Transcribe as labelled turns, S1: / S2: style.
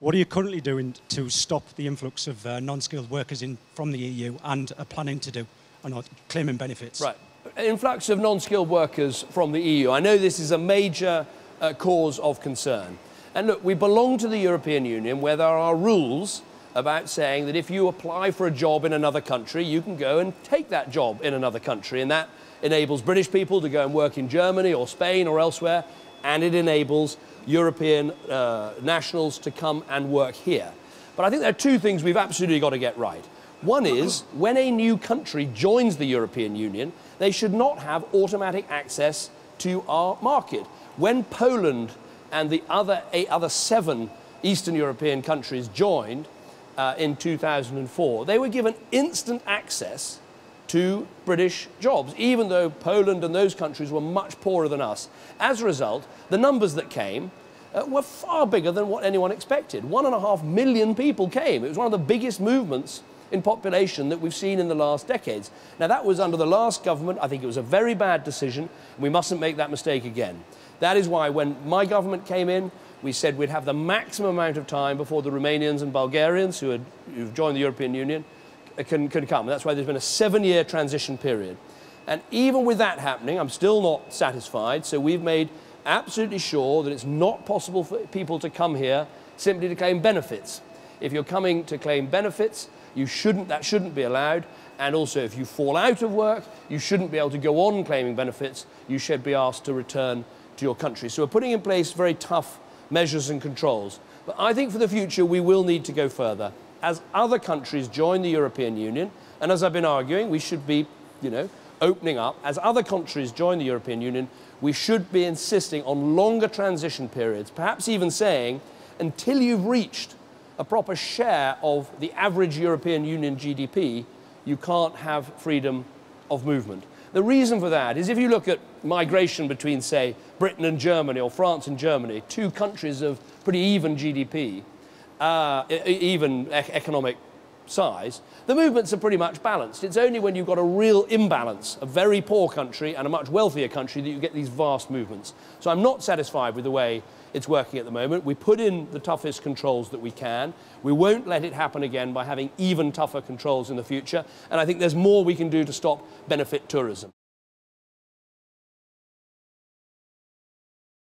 S1: What are you currently doing to stop the influx of non-skilled workers from the EU and are planning to do and claiming benefits?
S2: Right. Influx of non-skilled workers from the EU. I know this is a major cause of concern. And look, we belong to the European Union where there are rules about saying that if you apply for a job in another country, you can go and take that job in another country. And that enables British people to go and work in Germany or Spain or elsewhere, and it enables European nationals to come and work here. But I think there are two things we've absolutely got to get right. One is, when a new country joins the European Union, they should not have automatic access to our market. When Poland and the other 7 Eastern European countries joined in 2004, they were given instant access to British jobs, even though Poland and those countries were much poorer than us. As a result, the numbers that came were far bigger than what anyone expected. 1.5 million people came. It was one of the biggest movements in population that we've seen in the last decades. Now, that was under the last government. I think it was a very bad decision. We mustn't make that mistake again. That is why when my government came in, we said we'd have the maximum amount of time before the Romanians and Bulgarians who've joined the European Union can come. That's why there's been a 7-year transition period. And even with that happening, I'm still not satisfied. So we've made absolutely sure that it's not possible for people to come here simply to claim benefits. If you're coming to claim benefits, that shouldn't be allowed. And also, if you fall out of work, you shouldn't be able to go on claiming benefits. You should be asked to return to your country. So we're putting in place very tough measures and controls. But I think for the future, we will need to go further. As other countries join the European Union, and as I've been arguing, we should be, opening up. As other countries join the European Union, we should be insisting on longer transition periods, perhaps even saying, until you've reached a proper share of the average European Union GDP, you can't have freedom of movement. The reason for that is if you look at migration between, say, Britain and Germany or France and Germany, 2 countries of pretty even GDP, even economic size, the movements are pretty much balanced. It's only when you've got a real imbalance, a very poor country and a much wealthier country, that you get these vast movements. So I'm not satisfied with the way it's working at the moment. We put in the toughest controls that we can. We won't let it happen again by having even tougher controls in the future. And I think there's more we can do to stop benefit tourism.